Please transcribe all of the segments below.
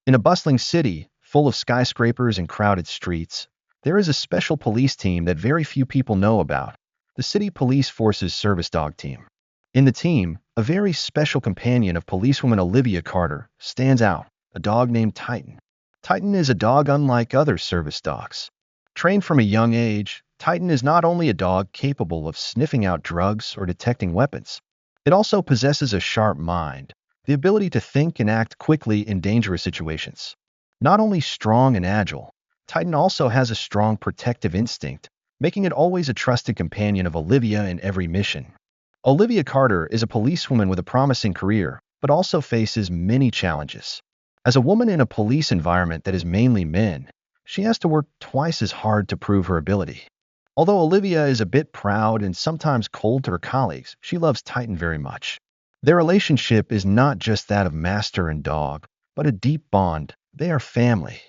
In a bustling city, full of skyscrapers and crowded streets, there is a special police team that very few people know about, the City Police Force's Service Dog Team. In the team, a very special companion of policewoman Olivia Carter stands out, a dog named Titan. Titan is a dog unlike other service dogs. Trained from a young age, Titan is not only a dog capable of sniffing out drugs or detecting weapons, it also possesses a sharp mind, the ability to think and act quickly in dangerous situations. Not only strong and agile, Titan also has a strong protective instinct, making it always a trusted companion of Olivia in every mission. Olivia Carter is a policewoman with a promising career, but also faces many challenges. As a woman in a police environment that is mainly men, she has to work twice as hard to prove her ability. Although Olivia is a bit proud and sometimes cold to her colleagues, she loves Titan very much. Their relationship is not just that of master and dog, but a deep bond. They are family.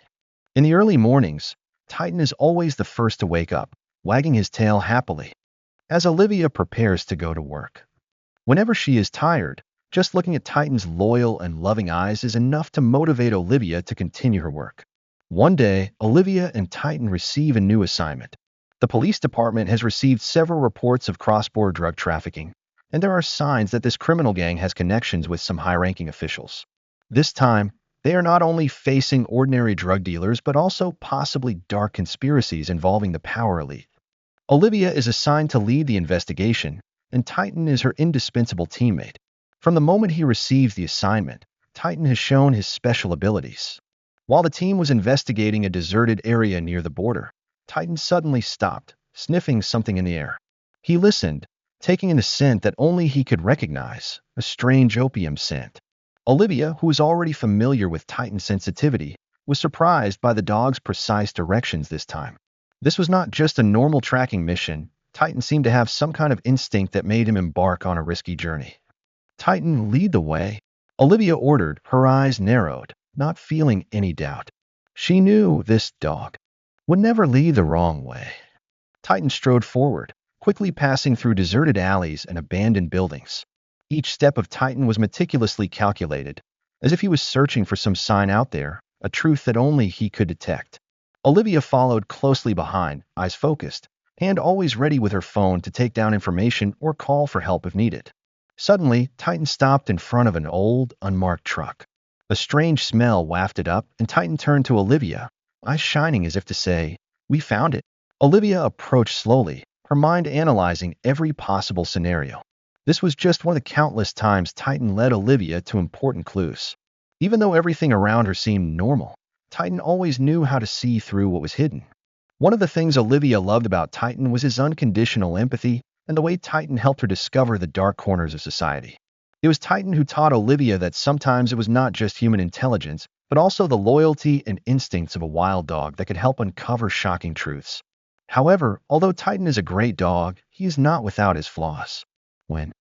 In the early mornings, Titan is always the first to wake up, wagging his tail happily, as Olivia prepares to go to work. Whenever she is tired, just looking at Titan's loyal and loving eyes is enough to motivate Olivia to continue her work. One day, Olivia and Titan receive a new assignment. The police department has received several reports of cross-border drug trafficking, and there are signs that this criminal gang has connections with some high-ranking officials. This time, they are not only facing ordinary drug dealers but also possibly dark conspiracies involving the power elite. Olivia is assigned to lead the investigation, and Titan is her indispensable teammate. From the moment he receives the assignment, Titan has shown his special abilities. While the team was investigating a deserted area near the border, Titan suddenly stopped, sniffing something in the air. He listened, taking in a scent that only he could recognize, a strange opium scent. Olivia, who was already familiar with Titan's sensitivity, was surprised by the dog's precise directions this time. This was not just a normal tracking mission. Titan seemed to have some kind of instinct that made him embark on a risky journey. Titan, lead the way, Olivia ordered, her eyes narrowed, not feeling any doubt. She knew this dog would never lead the wrong way. Titan strode forward, quickly passing through deserted alleys and abandoned buildings. Each step of Titan was meticulously calculated, as if he was searching for some sign out there, a truth that only he could detect. Olivia followed closely behind, eyes focused, hand always ready with her phone to take down information or call for help if needed. Suddenly, Titan stopped in front of an old, unmarked truck. A strange smell wafted up, and Titan turned to Olivia, eyes shining as if to say, "We found it." Olivia approached slowly, her mind analyzing every possible scenario. This was just one of the countless times Titan led Olivia to important clues. Even though everything around her seemed normal, Titan always knew how to see through what was hidden. One of the things Olivia loved about Titan was his unconditional empathy and the way Titan helped her discover the dark corners of society. It was Titan who taught Olivia that sometimes it was not just human intelligence, but also the loyalty and instincts of a wild dog that could help uncover shocking truths. However, although Titan is a great dog, he is not without his flaws. When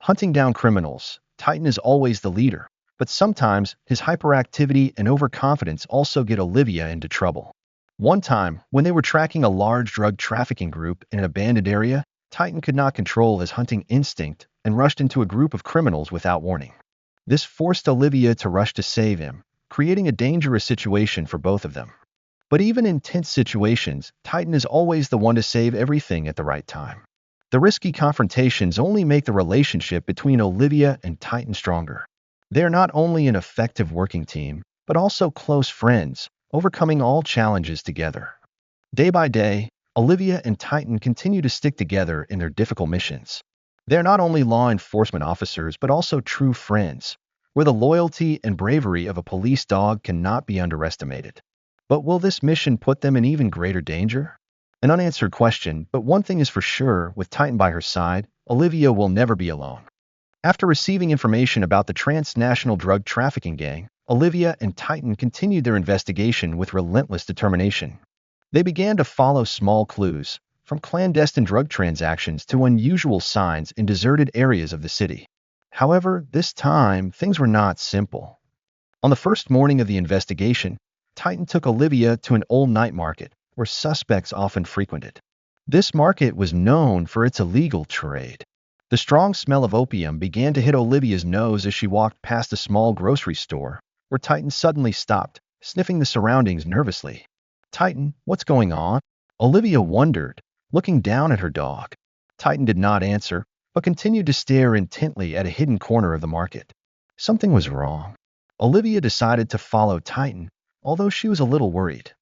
hunting down criminals, Titan is always the leader, but sometimes his hyperactivity and overconfidence also get Olivia into trouble. One time, when they were tracking a large drug trafficking group in an abandoned area, Titan could not control his hunting instinct and rushed into a group of criminals without warning. This forced Olivia to rush to save him, creating a dangerous situation for both of them. But even in tense situations, Titan is always the one to save everything at the right time. The risky confrontations only make the relationship between Olivia and Titan stronger. They are not only an effective working team, but also close friends, overcoming all challenges together. Day by day, Olivia and Titan continue to stick together in their difficult missions. They are not only law enforcement officers, but also true friends, where the loyalty and bravery of a police dog cannot be underestimated. But will this mission put them in even greater danger? An unanswered question, but one thing is for sure, with Titan by her side, Olivia will never be alone. After receiving information about the transnational drug trafficking gang, Olivia and Titan continued their investigation with relentless determination. They began to follow small clues, from clandestine drug transactions to unusual signs in deserted areas of the city. However, this time, things were not simple. On the first morning of the investigation, Titan took Olivia to an old night market where suspects often frequented. This market was known for its illegal trade. The strong smell of opium began to hit Olivia's nose as she walked past a small grocery store, where Titan suddenly stopped, sniffing the surroundings nervously. Titan, what's going on? Olivia wondered, looking down at her dog. Titan did not answer, but continued to stare intently at a hidden corner of the market. Something was wrong. Olivia decided to follow Titan, although she was a little worried.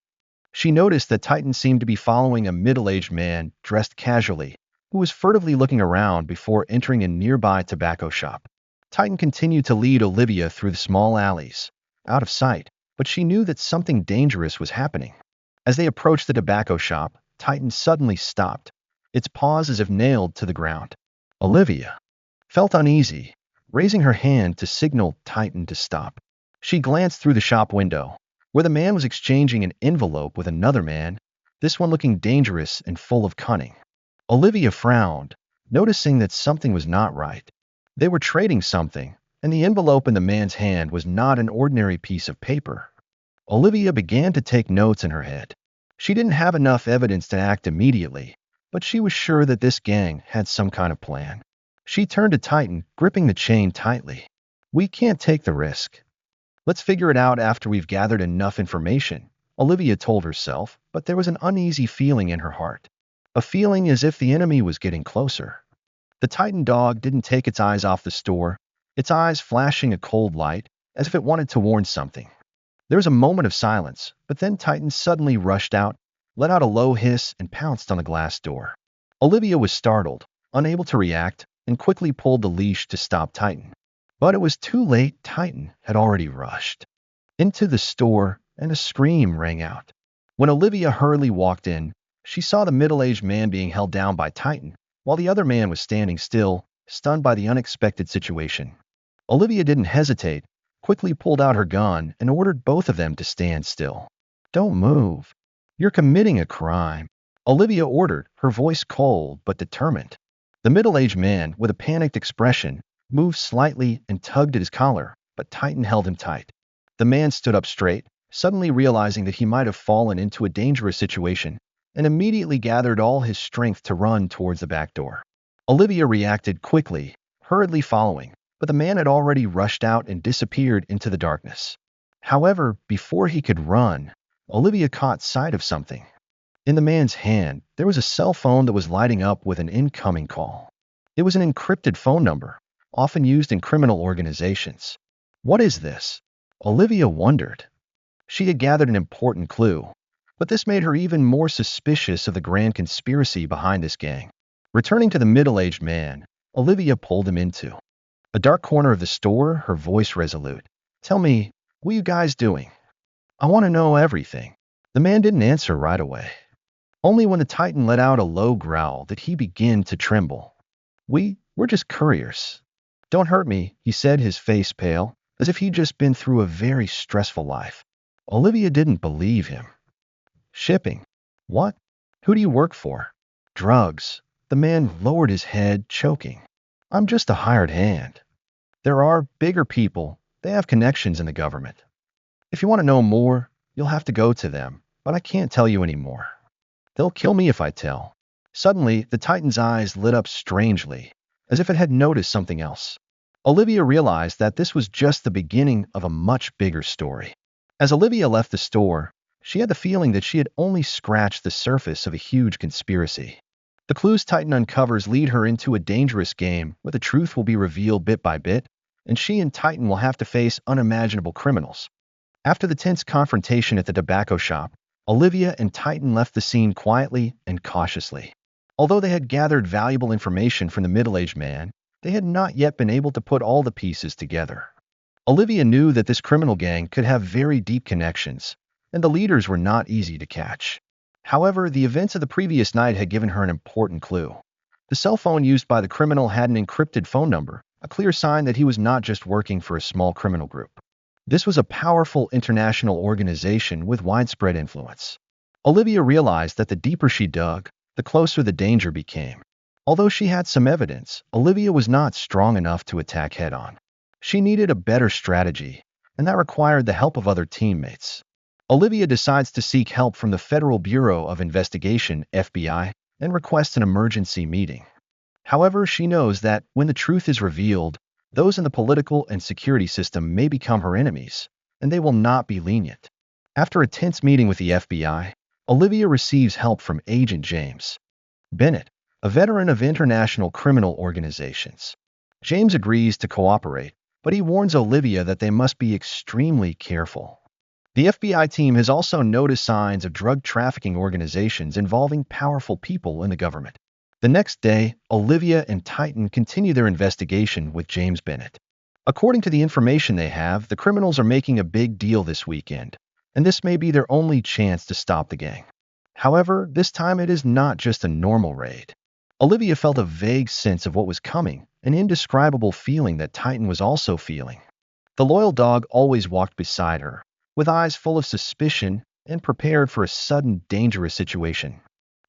She noticed that Titan seemed to be following a middle-aged man dressed casually, who was furtively looking around before entering a nearby tobacco shop. Titan continued to lead Olivia through the small alleys, out of sight, but she knew that something dangerous was happening. As they approached the tobacco shop, Titan suddenly stopped, its paws as if nailed to the ground. Olivia felt uneasy, raising her hand to signal Titan to stop. She glanced through the shop window, where the man was exchanging an envelope with another man, this one looking dangerous and full of cunning. Olivia frowned, noticing that something was not right. They were trading something, and the envelope in the man's hand was not an ordinary piece of paper. Olivia began to take notes in her head. She didn't have enough evidence to act immediately, but she was sure that this gang had some kind of plan. She turned to Titan, gripping the chain tightly. "We can't take the risk. Let's figure it out after we've gathered enough information," Olivia told herself, but there was an uneasy feeling in her heart. A feeling as if the enemy was getting closer. The Titan dog didn't take its eyes off the store, its eyes flashing a cold light, as if it wanted to warn something. There was a moment of silence, but then Titan suddenly rushed out, let out a low hiss, and pounced on the glass door. Olivia was startled, unable to react, and quickly pulled the leash to stop Titan. But it was too late. Titan had already rushed into the store, and a scream rang out. When Olivia hurriedly walked in, she saw the middle-aged man being held down by Titan, while the other man was standing still, stunned by the unexpected situation. Olivia didn't hesitate, quickly pulled out her gun, and ordered both of them to stand still. "Don't move. You're committing a crime," Olivia ordered, her voice cold but determined. The middle-aged man, with a panicked expression, moved slightly and tugged at his collar, but Titan held him tight. The man stood up straight, suddenly realizing that he might have fallen into a dangerous situation, and immediately gathered all his strength to run towards the back door. Olivia reacted quickly, hurriedly following, but the man had already rushed out and disappeared into the darkness. However, before he could run, Olivia caught sight of something. In the man's hand, there was a cell phone that was lighting up with an incoming call. It was an encrypted phone number, often used in criminal organizations. What is this? Olivia wondered. She had gathered an important clue, but this made her even more suspicious of the grand conspiracy behind this gang. Returning to the middle-aged man, Olivia pulled him into a dark corner of the store, her voice resolute. "Tell me, what are you guys doing? I want to know everything." The man didn't answer right away. Only when the Titan let out a low growl did he begin to tremble. We're just couriers." "Don't hurt me," he said, his face pale, as if he'd just been through a very stressful life. Olivia didn't believe him. "Shipping? What? Who do you work for?" "Drugs." The man lowered his head, choking. "I'm just a hired hand. There are bigger people. They have connections in the government. If you want to know more, you'll have to go to them, but I can't tell you anymore. They'll kill me if I tell." Suddenly, the Titan's eyes lit up strangely, as if it had noticed something else. Olivia realized that this was just the beginning of a much bigger story. As Olivia left the store, she had the feeling that she had only scratched the surface of a huge conspiracy. The clues Titan uncovers lead her into a dangerous game where the truth will be revealed bit by bit, and she and Titan will have to face unimaginable criminals. After the tense confrontation at the tobacco shop, Olivia and Titan left the scene quietly and cautiously. Although they had gathered valuable information from the middle-aged man, they had not yet been able to put all the pieces together. Olivia knew that this criminal gang could have very deep connections, and the leaders were not easy to catch. However, the events of the previous night had given her an important clue. The cell phone used by the criminal had an encrypted phone number, a clear sign that he was not just working for a small criminal group. This was a powerful international organization with widespread influence. Olivia realized that the deeper she dug, the closer the danger became. Although she had some evidence, Olivia was not strong enough to attack head-on. She needed a better strategy, and that required the help of other teammates. Olivia decides to seek help from the Federal Bureau of Investigation, FBI, and requests an emergency meeting. However, she knows that when the truth is revealed, those in the political and security system may become her enemies, and they will not be lenient. After a tense meeting with the FBI, Olivia receives help from Agent James Bennett, a veteran of international criminal organizations. James agrees to cooperate, but he warns Olivia that they must be extremely careful. The FBI team has also noticed signs of drug trafficking organizations involving powerful people in the government. The next day, Olivia and Titan continue their investigation with James Bennett. According to the information they have, the criminals are making a big deal this weekend, and this may be their only chance to stop the gang. However, this time it is not just a normal raid. Olivia felt a vague sense of what was coming, an indescribable feeling that Titan was also feeling. The loyal dog always walked beside her, with eyes full of suspicion and prepared for a sudden, dangerous situation.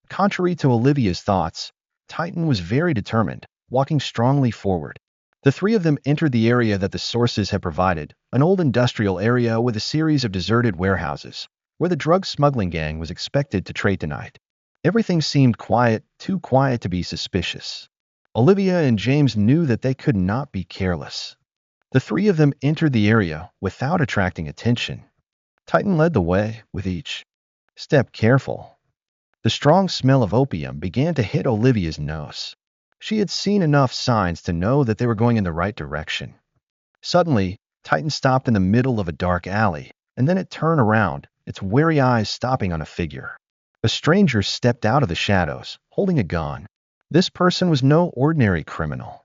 Contrary to Olivia's thoughts, Titan was very determined, walking strongly forward. The three of them entered the area that the sources had provided, an old industrial area with a series of deserted warehouses, where the drug smuggling gang was expected to trade tonight. Everything seemed quiet, too quiet to be suspicious. Olivia and James knew that they could not be careless. The three of them entered the area without attracting attention. Titan led the way, with each step careful. The strong smell of opium began to hit Olivia's nose. She had seen enough signs to know that they were going in the right direction. Suddenly, Titan stopped in the middle of a dark alley, and then it turned around, its wary eyes stopping on a figure. A stranger stepped out of the shadows, holding a gun. This person was no ordinary criminal.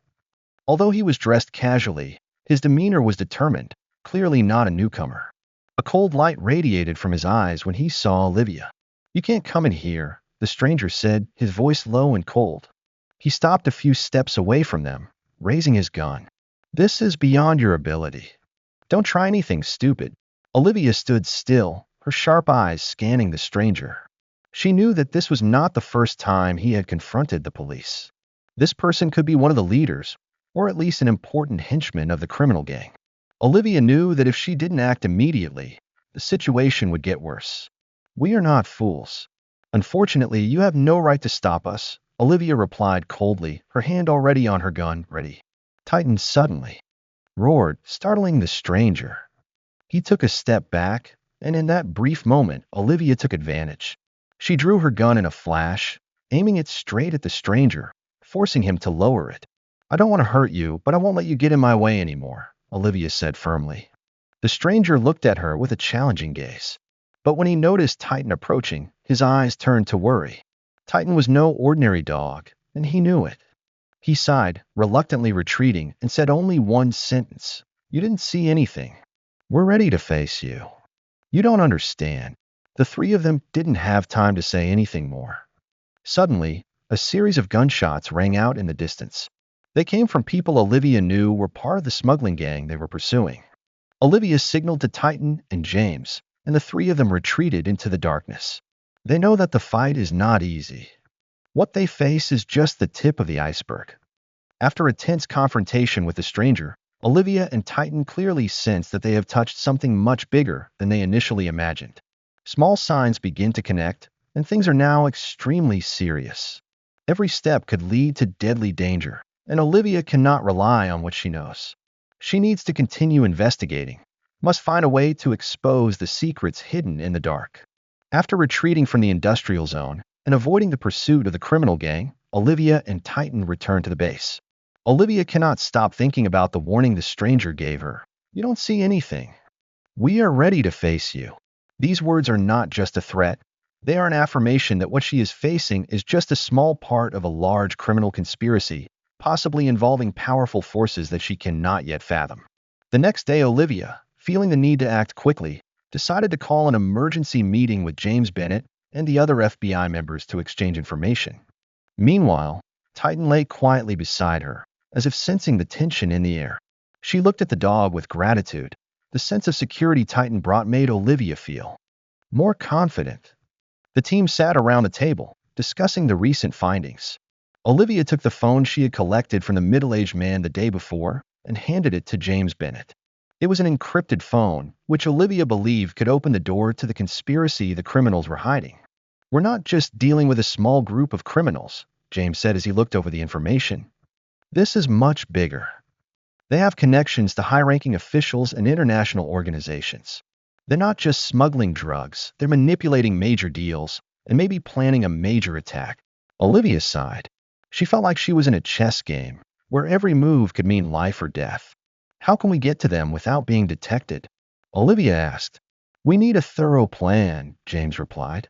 Although he was dressed casually, his demeanor was determined, clearly not a newcomer. A cold light radiated from his eyes when he saw Olivia. "You can't come in here," the stranger said, his voice low and cold. He stopped a few steps away from them, raising his gun. "This is beyond your ability. Don't try anything stupid." Olivia stood still, her sharp eyes scanning the stranger. She knew that this was not the first time he had confronted the police. This person could be one of the leaders, or at least an important henchman of the criminal gang. Olivia knew that if she didn't act immediately, the situation would get worse. "We are not fools. Unfortunately, you have no right to stop us," Olivia replied coldly, her hand already on her gun, ready. Titan suddenly roared, startling the stranger. He took a step back, and in that brief moment, Olivia took advantage. She drew her gun in a flash, aiming it straight at the stranger, forcing him to lower it. "I don't want to hurt you, but I won't let you get in my way anymore," Olivia said firmly. The stranger looked at her with a challenging gaze. But when he noticed Titan approaching, his eyes turned to worry. Titan was no ordinary dog, and he knew it. He sighed, reluctantly retreating, and said only one sentence. "You didn't see anything. We're ready to face you." "You don't understand." The three of them didn't have time to say anything more. Suddenly, a series of gunshots rang out in the distance. They came from people Olivia knew were part of the smuggling gang they were pursuing. Olivia signaled to Titan and James, and the three of them retreated into the darkness. They know that the fight is not easy. What they face is just the tip of the iceberg. After a tense confrontation with the stranger, Olivia and Titan clearly sense that they have touched something much bigger than they initially imagined. Small signs begin to connect, and things are now extremely serious. Every step could lead to deadly danger, and Olivia cannot rely on what she knows. She needs to continue investigating, must find a way to expose the secrets hidden in the dark. After retreating from the industrial zone and avoiding the pursuit of the criminal gang, Olivia and Titan return to the base. Olivia cannot stop thinking about the warning the stranger gave her. "You don't see anything. We are ready to face you." These words are not just a threat. They are an affirmation that what she is facing is just a small part of a large criminal conspiracy, possibly involving powerful forces that she cannot yet fathom. The next day, Olivia, feeling the need to act quickly, decided to call an emergency meeting with James Bennett and the other FBI members to exchange information. Meanwhile, Titan lay quietly beside her, as if sensing the tension in the air. She looked at the dog with gratitude. The sense of security Titan brought made Olivia feel more confident. The team sat around the table, discussing the recent findings. Olivia took the phone she had collected from the middle-aged man the day before and handed it to James Bennett. It was an encrypted phone, which Olivia believed could open the door to the conspiracy the criminals were hiding. "We're not just dealing with a small group of criminals," James said as he looked over the information. "This is much bigger. They have connections to high-ranking officials and international organizations. They're not just smuggling drugs, they're manipulating major deals and maybe planning a major attack. Olivia sighed. She felt like she was in a chess game, where every move could mean life or death. How can we get to them without being detected? Olivia asked. We need a thorough plan, James replied.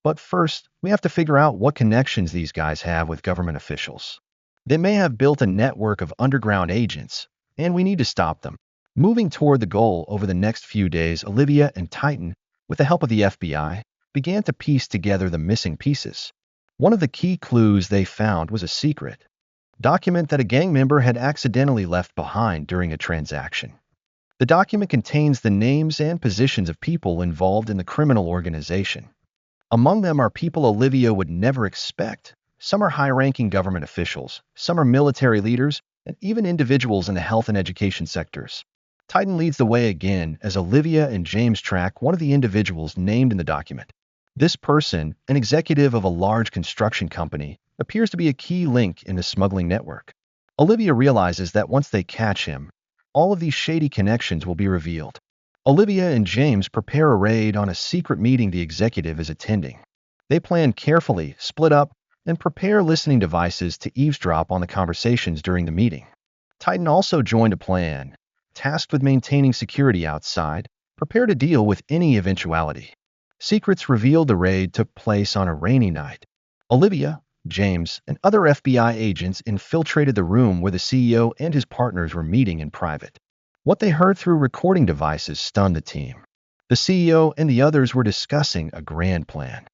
But first, we have to figure out what connections these guys have with government officials. They may have built a network of underground agents, and we need to stop them. Moving toward the goal over the next few days, Olivia and Titan, with the help of the FBI, began to piece together the missing pieces. One of the key clues they found was a secret document that a gang member had accidentally left behind during a transaction. The document contains the names and positions of people involved in the criminal organization. Among them are people Olivia would never expect. Some are high-ranking government officials, some are military leaders, and even individuals in the health and education sectors. Titan leads the way again as Olivia and James track one of the individuals named in the document. This person, an executive of a large construction company, appears to be a key link in the smuggling network. Olivia realizes that once they catch him, all of these shady connections will be revealed. Olivia and James prepare a raid on a secret meeting the executive is attending. They plan carefully, split up, and prepare listening devices to eavesdrop on the conversations during the meeting. Titan also joined a plan, tasked with maintaining security outside, prepared to deal with any eventuality. Secrets revealed the raid took place on a rainy night. Olivia, James, and other FBI agents infiltrated the room where the CEO and his partners were meeting in private. What they heard through recording devices stunned the team. The CEO and the others were discussing a grand plan,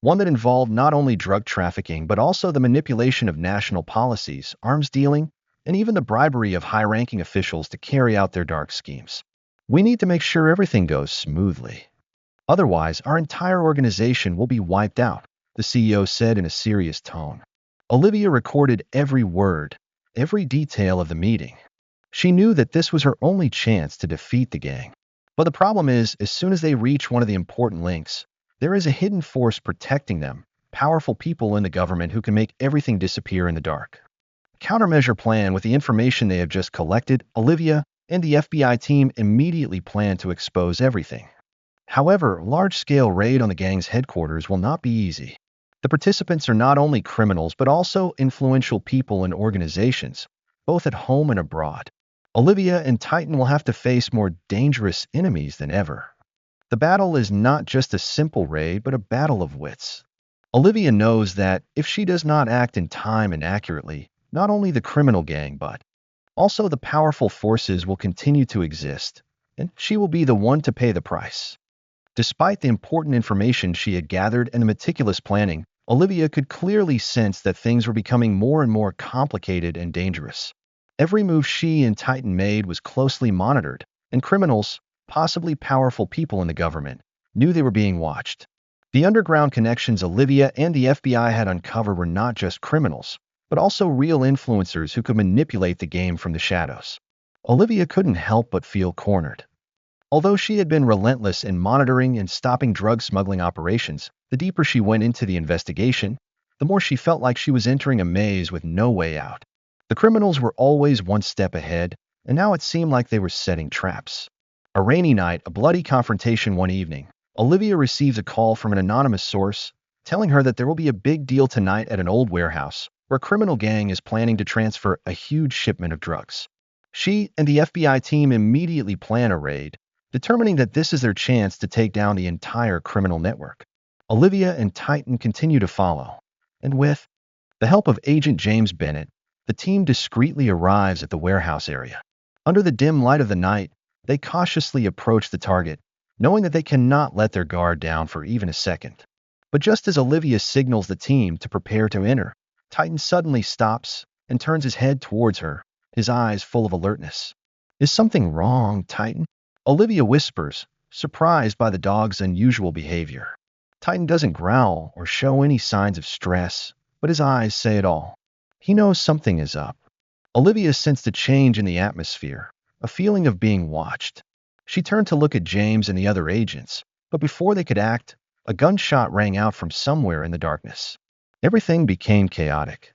one that involved not only drug trafficking but also the manipulation of national policies, arms dealing, and even the bribery of high-ranking officials to carry out their dark schemes. We need to make sure everything goes smoothly. Otherwise, our entire organization will be wiped out, the CEO said in a serious tone. Olivia recorded every word, every detail of the meeting. She knew that this was her only chance to defeat the gang. But the problem is, as soon as they reach one of the important links, there is a hidden force protecting them, powerful people in the government who can make everything disappear in the dark. Countermeasure plan with the information they have just collected, Olivia and the FBI team immediately plan to expose everything. However, large-scale raid on the gang's headquarters will not be easy. The participants are not only criminals but also influential people and organizations, both at home and abroad. Olivia and Titan will have to face more dangerous enemies than ever. The battle is not just a simple raid but a battle of wits. Olivia knows that if she does not act in time and accurately, not only the criminal gang but also the powerful forces will continue to exist, and she will be the one to pay the price. Despite the important information she had gathered and the meticulous planning, Olivia could clearly sense that things were becoming more and more complicated and dangerous. Every move she and Titan made was closely monitored, and criminals, possibly powerful people in the government, knew they were being watched. The underground connections Olivia and the FBI had uncovered were not just criminals, but also real influencers who could manipulate the game from the shadows. Olivia couldn't help but feel cornered. Although she had been relentless in monitoring and stopping drug smuggling operations, the deeper she went into the investigation, the more she felt like she was entering a maze with no way out. The criminals were always one step ahead, and now it seemed like they were setting traps. A rainy night, a bloody confrontation one evening, Olivia receives a call from an anonymous source telling her that there will be a big deal tonight at an old warehouse where a criminal gang is planning to transfer a huge shipment of drugs. She and the FBI team immediately plan a raid, determining that this is their chance to take down the entire criminal network. Olivia and Titan continue to follow, and with the help of Agent James Bennett, the team discreetly arrives at the warehouse area. Under the dim light of the night, they cautiously approach the target, knowing that they cannot let their guard down for even a second. But just as Olivia signals the team to prepare to enter, Titan suddenly stops and turns his head towards her, his eyes full of alertness. Is something wrong, Titan? Olivia whispers, surprised by the dog's unusual behavior. Titan doesn't growl or show any signs of stress, but his eyes say it all. He knows something is up. Olivia sensed a change in the atmosphere, a feeling of being watched. She turned to look at James and the other agents, but before they could act, a gunshot rang out from somewhere in the darkness. Everything became chaotic.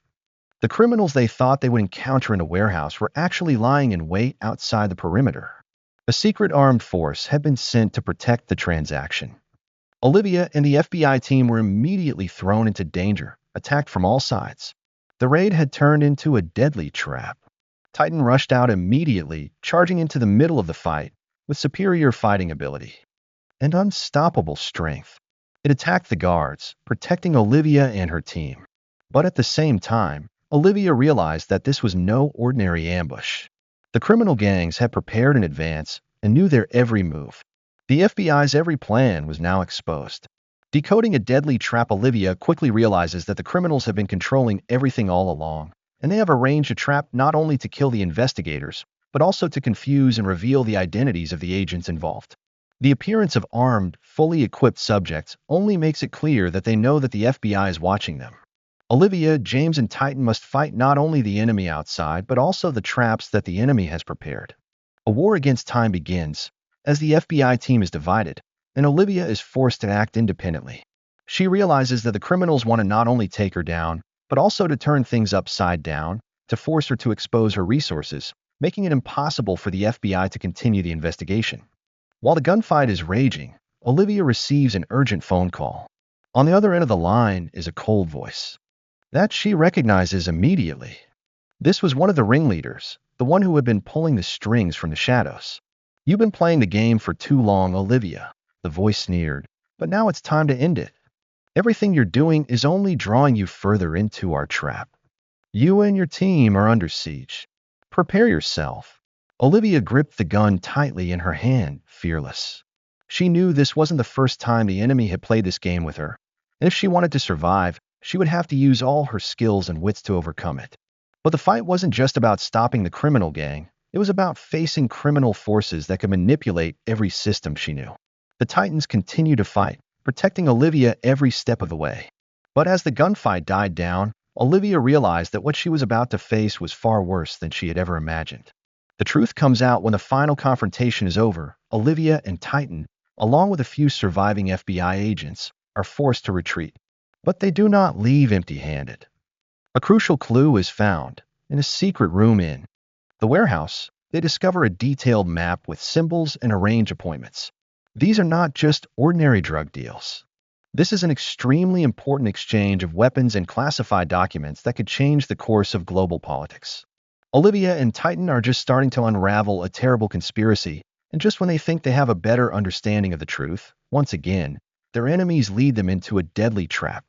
The criminals they thought they would encounter in a warehouse were actually lying in wait outside the perimeter. A secret armed force had been sent to protect the transaction. Olivia and the FBI team were immediately thrown into danger, attacked from all sides. The raid had turned into a deadly trap. Titan rushed out immediately, charging into the middle of the fight with superior fighting ability and unstoppable strength. It attacked the guards, protecting Olivia and her team. But at the same time, Olivia realized that this was no ordinary ambush. The criminal gangs had prepared in advance and knew their every move. The FBI's every plan was now exposed. Decoding a deadly trap, Olivia quickly realizes that the criminals have been controlling everything all along, and they have arranged a trap not only to kill the investigators, but also to confuse and reveal the identities of the agents involved. The appearance of armed, fully equipped subjects only makes it clear that they know that the FBI is watching them. Olivia, James, and Titan must fight not only the enemy outside, but also the traps that the enemy has prepared. A war against time begins, as the FBI team is divided, and Olivia is forced to act independently. She realizes that the criminals want to not only take her down, but also to turn things upside down, to force her to expose her resources, making it impossible for the FBI to continue the investigation. While the gunfight is raging, Olivia receives an urgent phone call. On the other end of the line is a cold voice that she recognizes immediately. This was one of the ringleaders, the one who had been pulling the strings from the shadows. "You've been playing the game for too long, Olivia," the voice sneered, "but now it's time to end it. Everything you're doing is only drawing you further into our trap. You and your team are under siege. Prepare yourself." Olivia gripped the gun tightly in her hand, fearless. She knew this wasn't the first time the enemy had played this game with her, and if she wanted to survive, she would have to use all her skills and wits to overcome it. But the fight wasn't just about stopping the criminal gang. It was about facing criminal forces that could manipulate every system she knew. The Titans continued to fight, protecting Olivia every step of the way. But as the gunfight died down, Olivia realized that what she was about to face was far worse than she had ever imagined. The truth comes out when the final confrontation is over. Olivia and Titan, along with a few surviving FBI agents, are forced to retreat. But they do not leave empty-handed. A crucial clue is found in a secret room in the warehouse. They discover a detailed map with symbols and arrange appointments. These are not just ordinary drug deals. This is an extremely important exchange of weapons and classified documents that could change the course of global politics. Olivia and Titan are just starting to unravel a terrible conspiracy, and just when they think they have a better understanding of the truth, once again, their enemies lead them into a deadly trap.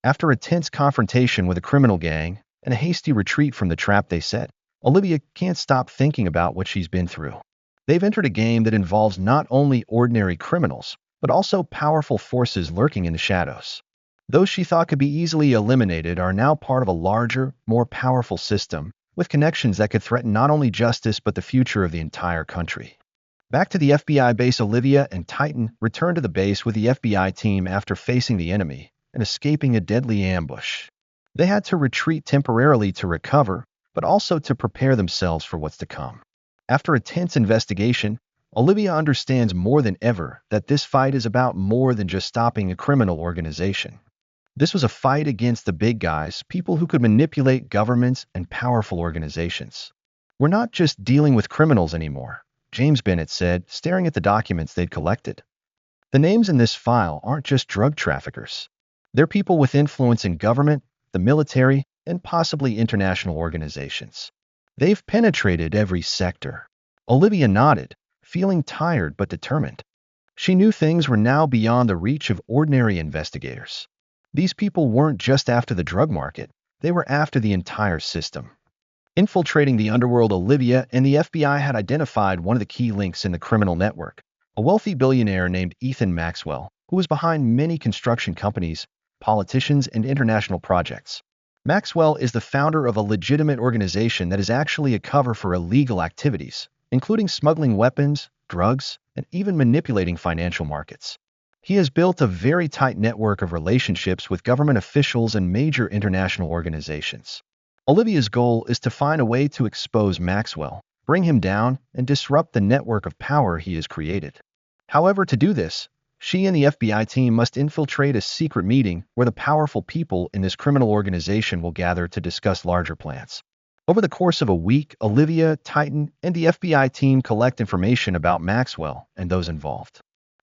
After a tense confrontation with a criminal gang and a hasty retreat from the trap they set, Olivia can't stop thinking about what she's been through. They've entered a game that involves not only ordinary criminals, but also powerful forces lurking in the shadows. Those she thought could be easily eliminated are now part of a larger, more powerful system, with connections that could threaten not only justice but the future of the entire country. Back to the FBI base, Olivia and Titan return to the base with the FBI team after facing the enemy and escaping a deadly ambush. They had to retreat temporarily to recover, but also to prepare themselves for what's to come. After a tense investigation, Olivia understands more than ever that this fight is about more than just stopping a criminal organization. This was a fight against the big guys, people who could manipulate governments and powerful organizations. "We're not just dealing with criminals anymore," James Bennett said, staring at the documents they'd collected. "The names in this file aren't just drug traffickers. They're people with influence in government, the military, and possibly international organizations. They've penetrated every sector." Olivia nodded, feeling tired but determined. She knew things were now beyond the reach of ordinary investigators. These people weren't just after the drug market, they were after the entire system. Infiltrating the underworld, Olivia and the FBI had identified one of the key links in the criminal network, a wealthy billionaire named Ethan Maxwell, who was behind many construction companies, politicians, and international projects. Maxwell is the founder of a legitimate organization that is actually a cover for illegal activities, including smuggling weapons, drugs, and even manipulating financial markets. He has built a very tight network of relationships with government officials and major international organizations. Olivia's goal is to find a way to expose Maxwell, bring him down, and disrupt the network of power he has created. However, to do this, she and the FBI team must infiltrate a secret meeting where the powerful people in this criminal organization will gather to discuss larger plans. Over the course of a week, Olivia, Titan, and the FBI team collect information about Maxwell and those involved.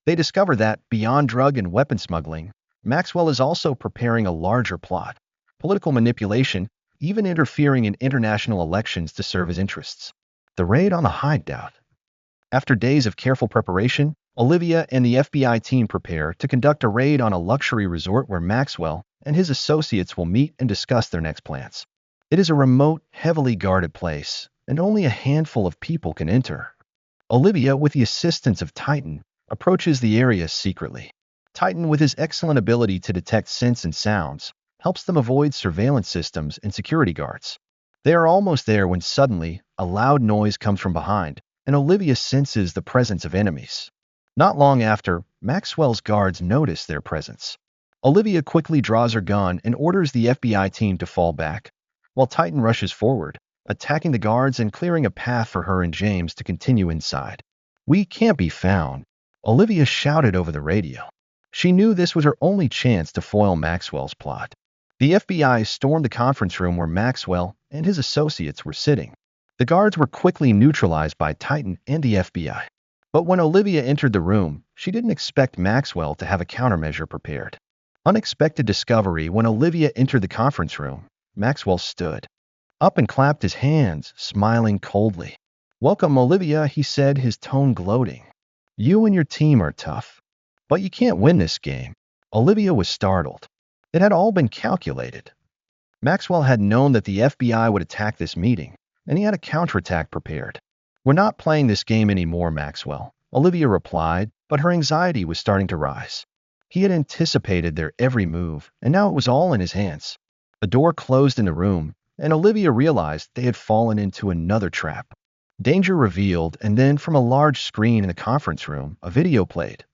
They discover that, beyond drug and weapon smuggling, Maxwell is also preparing a larger plot, political manipulation, even interfering in international elections to serve his interests. The raid on the hideout. After days of careful preparation, Olivia and the FBI team prepare to conduct a raid on a luxury resort where Maxwell and his associates will meet and discuss their next plans. It is a remote, heavily guarded place, and only a handful of people can enter. Olivia, with the assistance of Titan, approaches the area secretly. Titan, with his excellent ability to detect scents and sounds, helps them avoid surveillance systems and security guards. They are almost there when suddenly, a loud noise comes from behind, and Olivia senses the presence of enemies. Not long after, Maxwell's guards notice their presence. Olivia quickly draws her gun and orders the FBI team to fall back, while Titan rushes forward, attacking the guards and clearing a path for her and James to continue inside. "We can't be found," Olivia shouted over the radio. She knew this was her only chance to foil Maxwell's plot. The FBI stormed the conference room where Maxwell and his associates were sitting. The guards were quickly neutralized by Titan and the FBI. But when Olivia entered the room, she didn't expect Maxwell to have a countermeasure prepared. Unexpected discovery: when Olivia entered the conference room, Maxwell stood up and clapped his hands, smiling coldly. "Welcome, Olivia," he said, his tone gloating. "You and your team are tough, but you can't win this game." Olivia was startled. It had all been calculated. Maxwell had known that the FBI would attack this meeting, and he had a counterattack prepared. "We're not playing this game anymore, Maxwell," Olivia replied, but her anxiety was starting to rise. He had anticipated their every move, and now it was all in his hands. A door closed in the room, and Olivia realized they had fallen into another trap. Danger revealed, and then from a large screen in the conference room, a video played.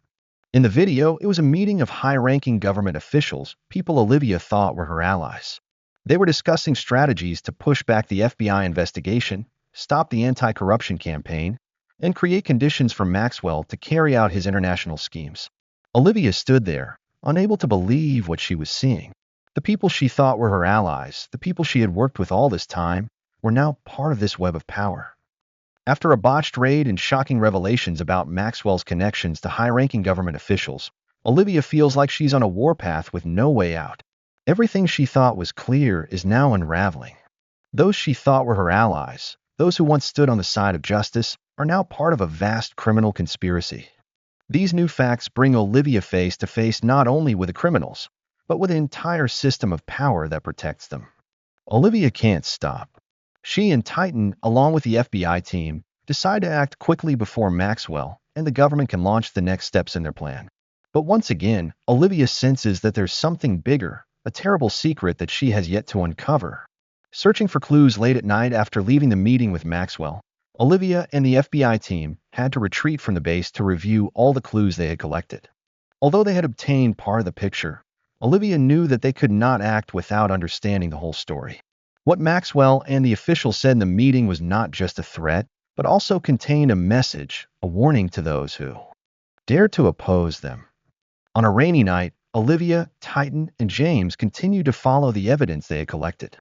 In the video, it was a meeting of high-ranking government officials, people Olivia thought were her allies. They were discussing strategies to push back the FBI investigation, stop the anti-corruption campaign, and create conditions for Maxwell to carry out his international schemes. Olivia stood there, unable to believe what she was seeing. The people she thought were her allies, the people she had worked with all this time, were now part of this web of power. After a botched raid and shocking revelations about Maxwell's connections to high-ranking government officials, Olivia feels like she's on a warpath with no way out. Everything she thought was clear is now unraveling. Those she thought were her allies, those who once stood on the side of justice, are now part of a vast criminal conspiracy. These new facts bring Olivia face to face not only with the criminals, but with an entire system of power that protects them. Olivia can't stop. She and Titan, along with the FBI team, decide to act quickly before Maxwell and the government can launch the next steps in their plan. But once again, Olivia senses that there's something bigger, a terrible secret that she has yet to uncover. Searching for clues late at night after leaving the meeting with Maxwell, Olivia and the FBI team had to retreat from the base to review all the clues they had collected. Although they had obtained part of the picture, Olivia knew that they could not act without understanding the whole story. What Maxwell and the officials said in the meeting was not just a threat, but also contained a message, a warning to those who dared to oppose them. On a rainy night, Olivia, Titan, and James continued to follow the evidence they had collected.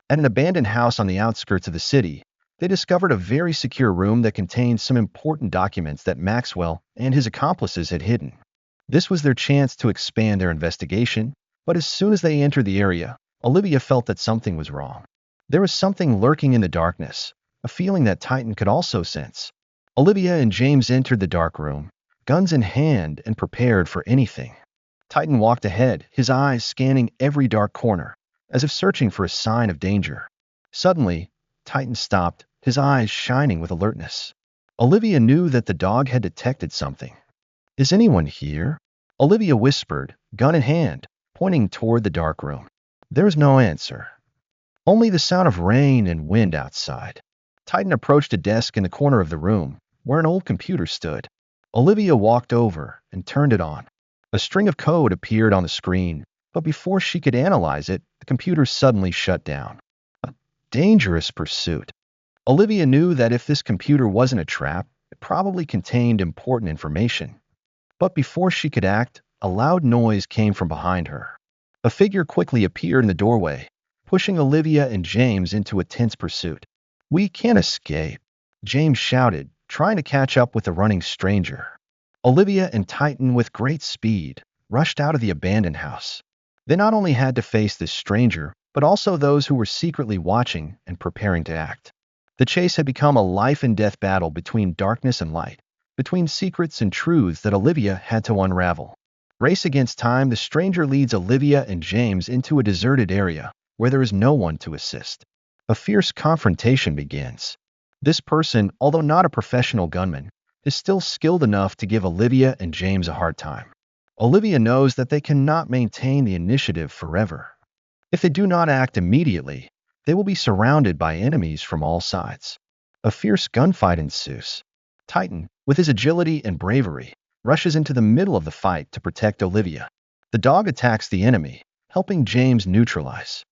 At an abandoned house on the outskirts of the city, they discovered a very secure room that contained some important documents that Maxwell and his accomplices had hidden. This was their chance to expand their investigation, but as soon as they entered the area, Olivia felt that something was wrong. There was something lurking in the darkness, a feeling that Titan could also sense. Olivia and James entered the dark room, guns in hand and prepared for anything. Titan walked ahead, his eyes scanning every dark corner, as if searching for a sign of danger. Suddenly, Titan stopped, his eyes shining with alertness. Olivia knew that the dog had detected something. "Is anyone here?" Olivia whispered, gun in hand, pointing toward the dark room. There was no answer. Only the sound of rain and wind outside. Titan approached a desk in the corner of the room, where an old computer stood. Olivia walked over and turned it on. A string of code appeared on the screen, but before she could analyze it, the computer suddenly shut down. A dangerous pursuit. Olivia knew that if this computer wasn't a trap, it probably contained important information. But before she could act, a loud noise came from behind her. A figure quickly appeared in the doorway, pushing Olivia and James into a tense pursuit. "We can't escape," James shouted, trying to catch up with the running stranger. Olivia and Titan, with great speed, rushed out of the abandoned house. They not only had to face this stranger, but also those who were secretly watching and preparing to act. The chase had become a life-and-death battle between darkness and light, between secrets and truths that Olivia had to unravel. Race against time, the stranger leads Olivia and James into a deserted area where there is no one to assist. A fierce confrontation begins. This person, although not a professional gunman, is still skilled enough to give Olivia and James a hard time. Olivia knows that they cannot maintain the initiative forever. If they do not act immediately, they will be surrounded by enemies from all sides. A fierce gunfight ensues. Titan, with his agility and bravery, rushes into the middle of the fight to protect Olivia. The dog attacks the enemy, helping James neutralize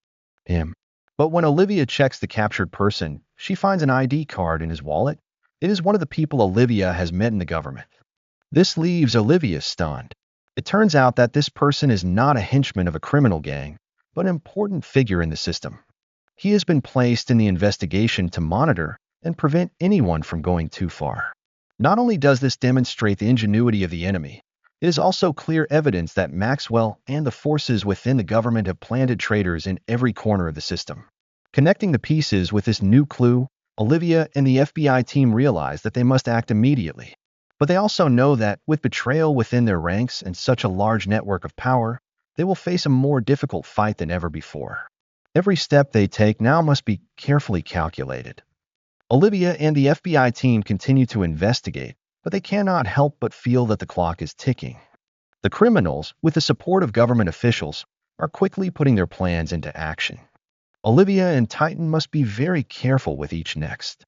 him. But when Olivia checks the captured person, she finds an ID card in his wallet. It is one of the people Olivia has met in the government. This leaves Olivia stunned. It turns out that this person is not a henchman of a criminal gang, but an important figure in the system. He has been placed in the investigation to monitor and prevent anyone from going too far. Not only does this demonstrate the ingenuity of the enemy, it is also clear evidence that Maxwell and the forces within the government have planted traitors in every corner of the system. Connecting the pieces with this new clue, Olivia and the FBI team realize that they must act immediately. But they also know that, with betrayal within their ranks and such a large network of power, they will face a more difficult fight than ever before. Every step they take now must be carefully calculated. Olivia and the FBI team continue to investigate, but they cannot help but feel that the clock is ticking. The criminals, with the support of government officials, are quickly putting their plans into action. Olivia and Titan must be very careful with each next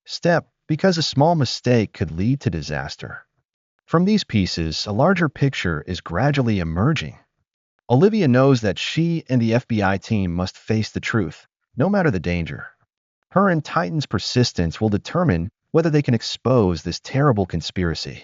step, because a small mistake could lead to disaster. From these pieces, a larger picture is gradually emerging. Olivia knows that she and the FBI team must face the truth, no matter the danger. Her and Titan's persistence will determine whether they can expose this terrible conspiracy.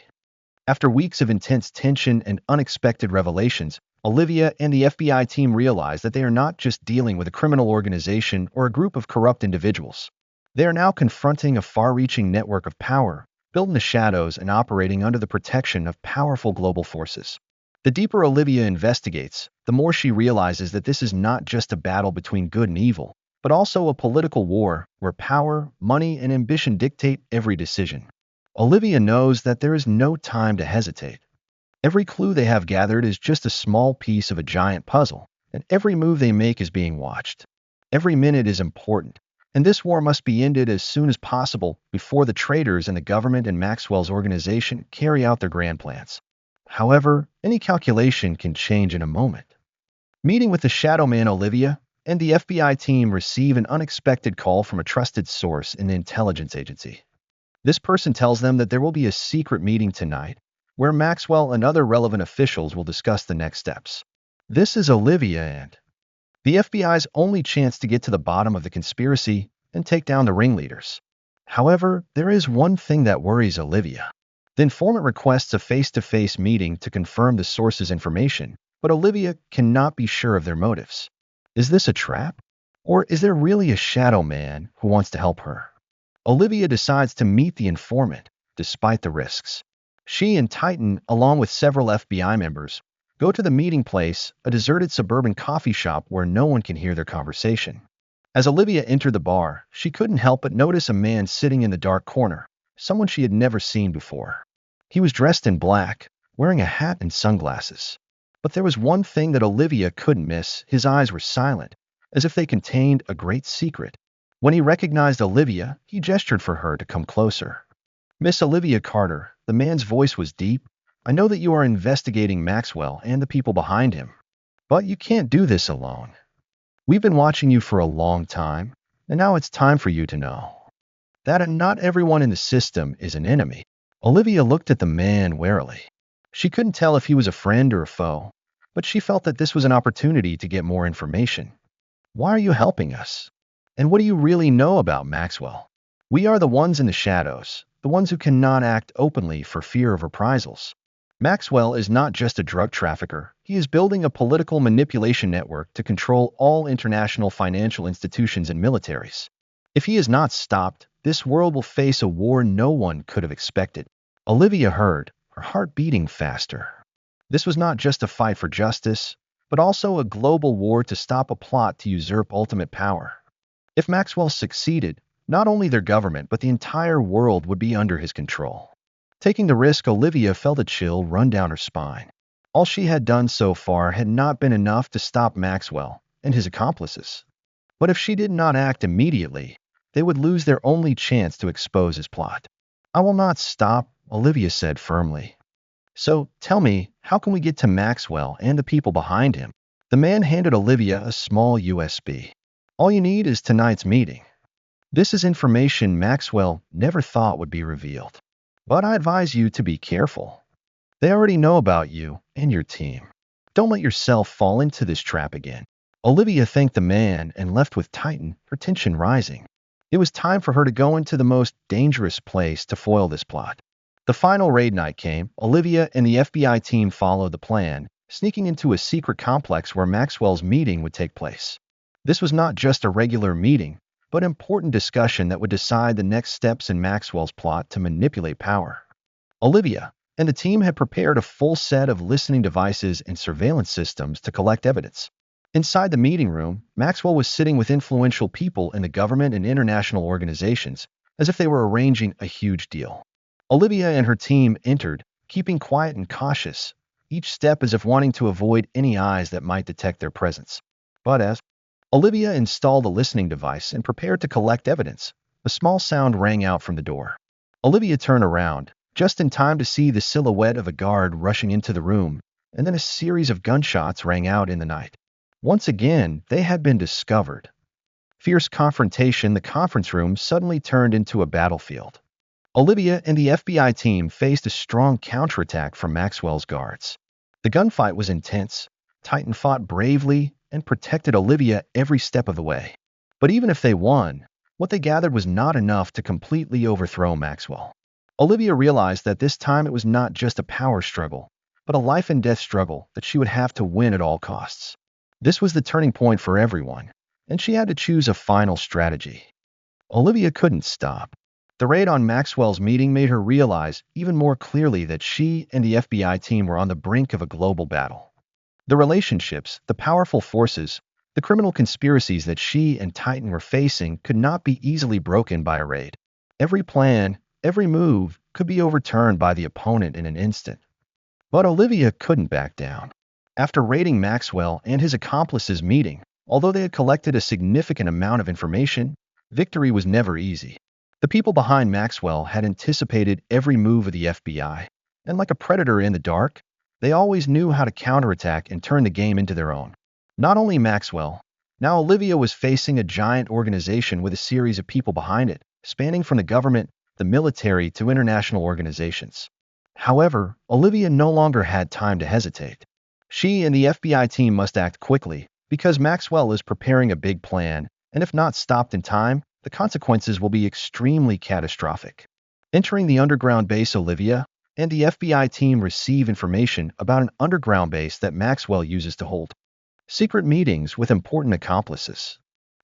After weeks of intense tension and unexpected revelations, Olivia and the FBI team realize that they are not just dealing with a criminal organization or a group of corrupt individuals. They are now confronting a far-reaching network of power, built in the shadows and operating under the protection of powerful global forces. The deeper Olivia investigates, the more she realizes that this is not just a battle between good and evil, but also a political war where power, money, and ambition dictate every decision. Olivia knows that there is no time to hesitate. Every clue they have gathered is just a small piece of a giant puzzle, and every move they make is being watched. Every minute is important, and this war must be ended as soon as possible before the traitors and the government and Maxwell's organization carry out their grand plans. However, any calculation can change in a moment. Meeting with the Shadow Man, Olivia and the FBI team receive an unexpected call from a trusted source in the intelligence agency. This person tells them that there will be a secret meeting tonight where Maxwell and other relevant officials will discuss the next steps. This is Olivia and the FBI's only chance to get to the bottom of the conspiracy and take down the ringleaders. However, there is one thing that worries Olivia. The informant requests a face-to-face meeting to confirm the source's information, but Olivia cannot be sure of their motives. Is this a trap? Or is there really a shadow man who wants to help her? Olivia decides to meet the informant, despite the risks. She and Titan, along with several FBI members, go to the meeting place, a deserted suburban coffee shop where no one can hear their conversation. As Olivia entered the bar, she couldn't help but notice a man sitting in the dark corner, someone she had never seen before. He was dressed in black, wearing a hat and sunglasses. But there was one thing that Olivia couldn't miss. His eyes were silent, as if they contained a great secret. When he recognized Olivia, he gestured for her to come closer. "Miss Olivia Carter," the man's voice was deep. "I know that you are investigating Maxwell and the people behind him. But you can't do this alone. We've been watching you for a long time, and now it's time for you to know that not everyone in the system is an enemy." Olivia looked at the man warily. She couldn't tell if he was a friend or a foe, but she felt that this was an opportunity to get more information. "Why are you helping us? And what do you really know about Maxwell? We are the ones in the shadows, the ones who cannot act openly for fear of reprisals." Maxwell is not just a drug trafficker. He is building a political manipulation network to control all international financial institutions and militaries. If he is not stopped, this world will face a war no one could have expected. Olivia heard, her heart beating faster. This was not just a fight for justice, but also a global war to stop a plot to usurp ultimate power. If Maxwell succeeded, not only their government but the entire world would be under his control. Taking the risk, Olivia felt a chill run down her spine. All she had done so far had not been enough to stop Maxwell and his accomplices. But if she did not act immediately, they would lose their only chance to expose his plot. "I will not stop," Olivia said firmly. "So, tell me, how can we get to Maxwell and the people behind him?" The man handed Olivia a small USB. "All you need is tonight's meeting. This is information Maxwell never thought would be revealed. But I advise you to be careful. They already know about you and your team. Don't let yourself fall into this trap again." Olivia thanked the man and left with Titan, her tension rising. It was time for her to go into the most dangerous place to foil this plot. The final raid night came. Olivia and the FBI team followed the plan, sneaking into a secret complex where Maxwell's meeting would take place. This was not just a regular meeting, but an important discussion that would decide the next steps in Maxwell's plot to manipulate power. Olivia and the team had prepared a full set of listening devices and surveillance systems to collect evidence. Inside the meeting room, Maxwell was sitting with influential people in the government and international organizations, as if they were arranging a huge deal. Olivia and her team entered, keeping quiet and cautious, each step as if wanting to avoid any eyes that might detect their presence. But as Olivia installed a listening device and prepared to collect evidence, a small sound rang out from the door. Olivia turned around, just in time to see the silhouette of a guard rushing into the room, and then a series of gunshots rang out in the night. Once again, they had been discovered. Fierce confrontation, the conference room suddenly turned into a battlefield. Olivia and the FBI team faced a strong counterattack from Maxwell's guards. The gunfight was intense. Titan fought bravely and protected Olivia every step of the way. But even if they won, what they gathered was not enough to completely overthrow Maxwell. Olivia realized that this time it was not just a power struggle, but a life-and-death struggle that she would have to win at all costs. This was the turning point for everyone, and she had to choose a final strategy. Olivia couldn't stop. The raid on Maxwell's meeting made her realize even more clearly that she and the FBI team were on the brink of a global battle. The relationships, the powerful forces, the criminal conspiracies that she and Titan were facing could not be easily broken by a raid. Every plan, every move could be overturned by the opponent in an instant. But Olivia couldn't back down. After raiding Maxwell and his accomplices' meeting, although they had collected a significant amount of information, victory was never easy. The people behind Maxwell had anticipated every move of the FBI, and like a predator in the dark, they always knew how to counterattack and turn the game into their own. Not only Maxwell, now Olivia was facing a giant organization with a series of people behind it, spanning from the government, the military, to international organizations. However, Olivia no longer had time to hesitate. She and the FBI team must act quickly, because Maxwell is preparing a big plan, and if not stopped in time, the consequences will be extremely catastrophic. Entering the underground base, Olivia and the FBI team receive information about an underground base that Maxwell uses to hold secret meetings with important accomplices.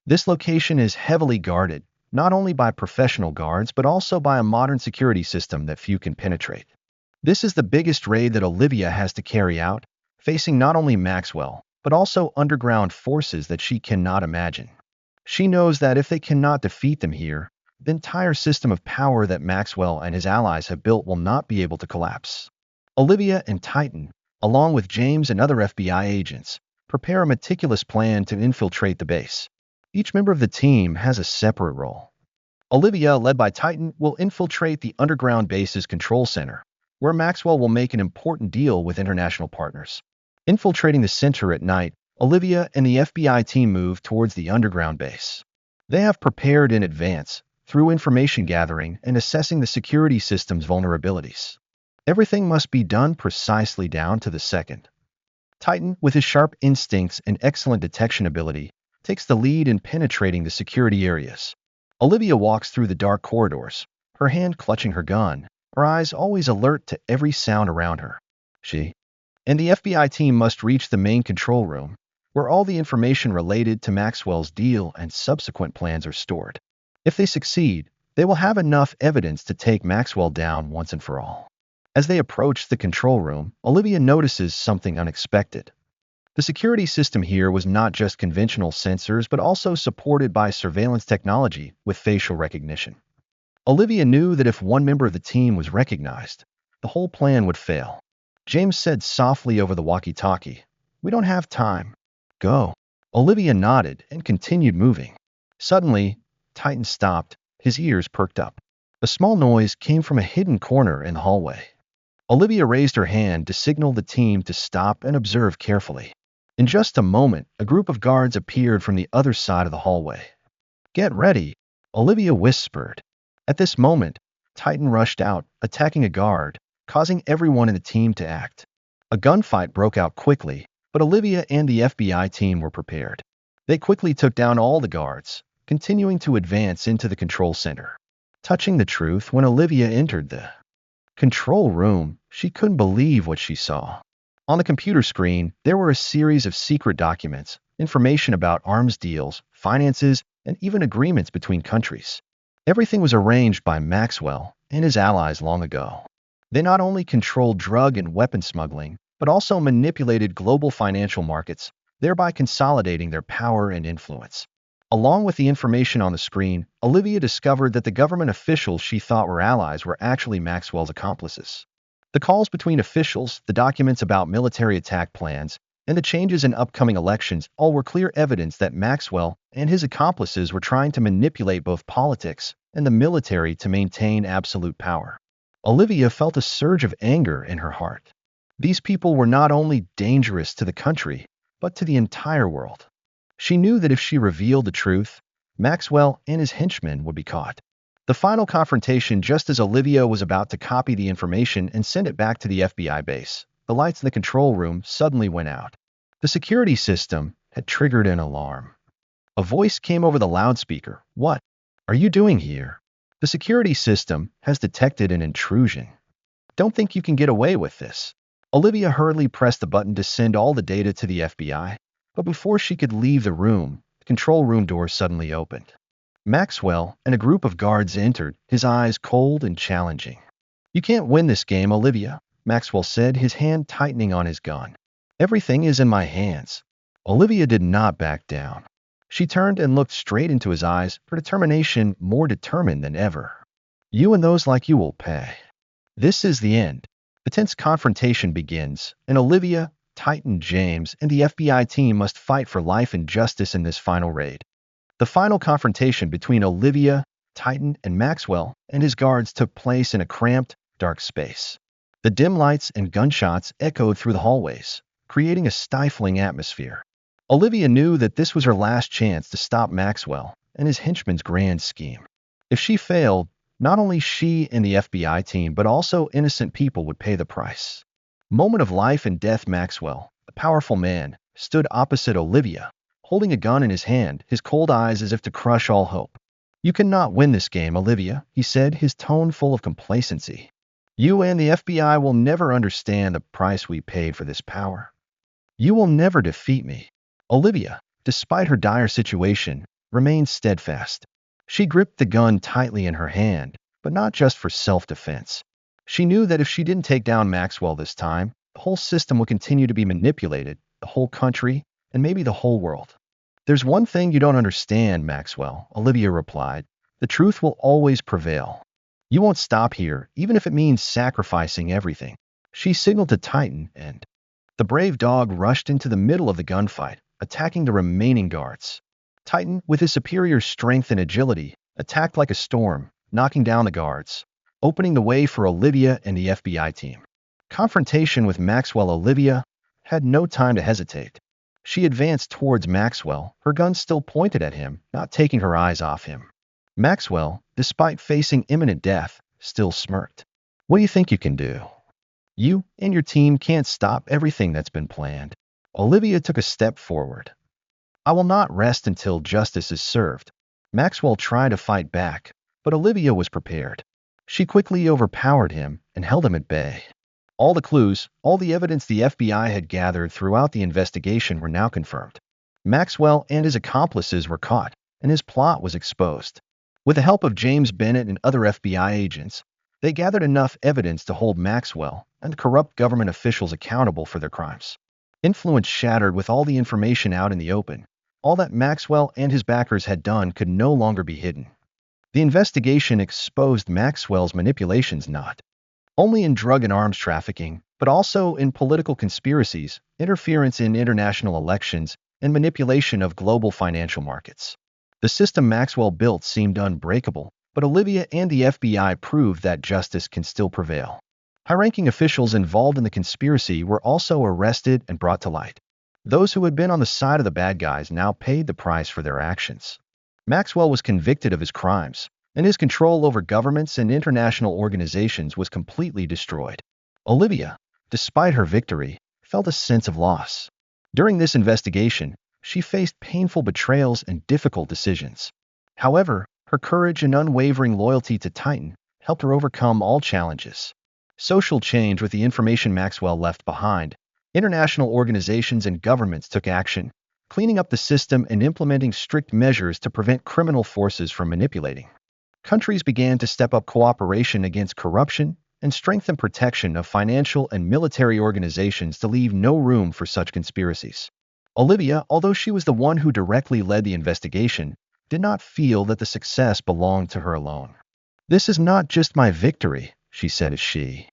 This location is heavily guarded, not only by professional guards but also by a modern security system that few can penetrate. This is the biggest raid that Olivia has to carry out, facing not only Maxwell, but also underground forces that she cannot imagine. She knows that if they cannot defeat them here, the entire system of power that Maxwell and his allies have built will not be able to collapse. Olivia and Titan, along with James and other FBI agents, prepare a meticulous plan to infiltrate the base. Each member of the team has a separate role. Olivia, led by Titan, will infiltrate the underground base's control center, where Maxwell will make an important deal with international partners. Infiltrating the center at night, Olivia and the FBI team move towards the underground base. They have prepared in advance, through information gathering and assessing the security system's vulnerabilities. Everything must be done precisely down to the second. Titan, with his sharp instincts and excellent detection ability, takes the lead in penetrating the security areas. Olivia walks through the dark corridors, her hand clutching her gun, her eyes always alert to every sound around her. She and the FBI team must reach the main control room, where all the information related to Maxwell's deal and subsequent plans are stored. If they succeed, they will have enough evidence to take Maxwell down once and for all. As they approach the control room, Olivia notices something unexpected. The security system here was not just conventional sensors, but also supported by surveillance technology with facial recognition. Olivia knew that if one member of the team was recognized, the whole plan would fail. James said softly over the walkie-talkie, "We don't have time. Go." Olivia nodded and continued moving. Suddenly, Titan stopped, his ears perked up. A small noise came from a hidden corner in the hallway. Olivia raised her hand to signal the team to stop and observe carefully. In just a moment, a group of guards appeared from the other side of the hallway. "Get ready," Olivia whispered. At this moment, Titan rushed out, attacking a guard, causing everyone in the team to act. A gunfight broke out quickly, but Olivia and the FBI team were prepared. They quickly took down all the guards, continuing to advance into the control center. Touching the truth, when Olivia entered the control room, she couldn't believe what she saw. On the computer screen, there were a series of secret documents, information about arms deals, finances, and even agreements between countries. Everything was arranged by Maxwell and his allies long ago. They not only controlled drug and weapon smuggling, but also manipulated global financial markets, thereby consolidating their power and influence. Along with the information on the screen, Olivia discovered that the government officials she thought were allies were actually Maxwell's accomplices. The calls between officials, the documents about military attack plans, and the changes in upcoming elections all were clear evidence that Maxwell and his accomplices were trying to manipulate both politics and the military to maintain absolute power. Olivia felt a surge of anger in her heart. These people were not only dangerous to the country, but to the entire world. She knew that if she revealed the truth, Maxwell and his henchmen would be caught. The final confrontation, just as Olivia was about to copy the information and send it back to the FBI base, the lights in the control room suddenly went out. The security system had triggered an alarm. A voice came over the loudspeaker. "What are you doing here? The security system has detected an intrusion. Don't think you can get away with this." Olivia hurriedly pressed the button to send all the data to the FBI, but before she could leave the room, the control room door suddenly opened. Maxwell and a group of guards entered, his eyes cold and challenging. "You can't win this game, Olivia," Maxwell said, his hand tightening on his gun. "Everything is in my hands." Olivia did not back down. She turned and looked straight into his eyes, her determination more determined than ever. "You and those like you will pay. This is the end." The tense confrontation begins, and Olivia, Titan, James, and the FBI team must fight for life and justice in this final raid. The final confrontation between Olivia, Titan, and Maxwell and his guards took place in a cramped, dark space. The dim lights and gunshots echoed through the hallways, creating a stifling atmosphere. Olivia knew that this was her last chance to stop Maxwell and his henchmen's grand scheme. If she failed, not only she and the FBI team, but also innocent people would pay the price. Moment of life and death, Maxwell, a powerful man, stood opposite Olivia, holding a gun in his hand, his cold eyes as if to crush all hope. "You cannot win this game, Olivia," he said, his tone full of complacency. "You and the FBI will never understand the price we paid for this power. You will never defeat me." Olivia, despite her dire situation, remained steadfast. She gripped the gun tightly in her hand, but not just for self-defense. She knew that if she didn't take down Maxwell this time, the whole system would continue to be manipulated, the whole country, and maybe the whole world. "There's one thing you don't understand, Maxwell," Olivia replied. "The truth will always prevail. You won't stop here, even if it means sacrificing everything." She signaled to Titan, and the brave dog rushed into the middle of the gunfight, attacking the remaining guards. Titan, with his superior strength and agility, attacked like a storm, knocking down the guards, opening the way for Olivia and the FBI team. Confrontation with Maxwell. Olivia had no time to hesitate. She advanced towards Maxwell, her gun still pointed at him, not taking her eyes off him. Maxwell, despite facing imminent death, still smirked. "What do you think you can do? You and your team can't stop everything that's been planned." Olivia took a step forward. "I will not rest until justice is served." Maxwell tried to fight back, but Olivia was prepared. She quickly overpowered him and held him at bay. All the clues, all the evidence the FBI had gathered throughout the investigation were now confirmed. Maxwell and his accomplices were caught, and his plot was exposed. With the help of James Bennett and other FBI agents, they gathered enough evidence to hold Maxwell and corrupt government officials accountable for their crimes. Influence shattered with all the information out in the open. All that Maxwell and his backers had done could no longer be hidden. The investigation exposed Maxwell's manipulations not only in drug and arms trafficking, but also in political conspiracies, interference in international elections, and manipulation of global financial markets. The system Maxwell built seemed unbreakable, but Olivia and the FBI proved that justice can still prevail. High-ranking officials involved in the conspiracy were also arrested and brought to light. Those who had been on the side of the bad guys now paid the price for their actions. Maxwell was convicted of his crimes, and his control over governments and international organizations was completely destroyed. Olivia, despite her victory, felt a sense of loss. During this investigation, she faced painful betrayals and difficult decisions. However, her courage and unwavering loyalty to Titan helped her overcome all challenges. Social change with the information Maxwell left behind. International organizations and governments took action, cleaning up the system and implementing strict measures to prevent criminal forces from manipulating. Countries began to step up cooperation against corruption and strengthen protection of financial and military organizations to leave no room for such conspiracies. Olivia, although she was the one who directly led the investigation, did not feel that the success belonged to her alone. "This is not just my victory," she said as she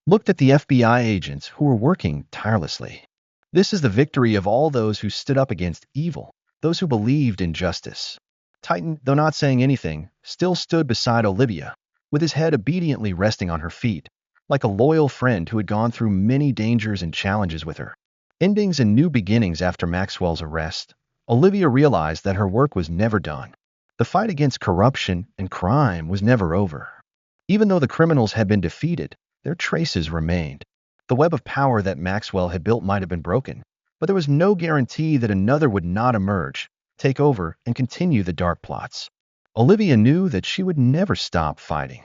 looked at the FBI agents who were working tirelessly. "This is the victory of all those who stood up against evil, those who believed in justice." Titan, though not saying anything, still stood beside Olivia, with his head obediently resting on her feet, like a loyal friend who had gone through many dangers and challenges with her. Endings and new beginnings after Maxwell's arrest, Olivia realized that her work was never done. The fight against corruption and crime was never over. Even though the criminals had been defeated, their traces remained. The web of power that Maxwell had built might have been broken, but there was no guarantee that another would not emerge, take over, and continue the dark plots. Olivia knew that she would never stop fighting.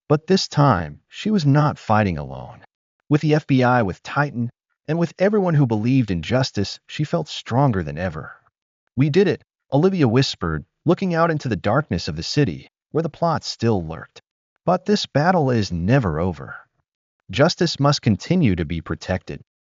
But this time, she was not fighting alone. With the FBI, with Titan, and with everyone who believed in justice, she felt stronger than ever. "We did it," Olivia whispered, looking out into the darkness of the city, where the plot still lurked. "But this battle is never over. Justice must continue to be protected."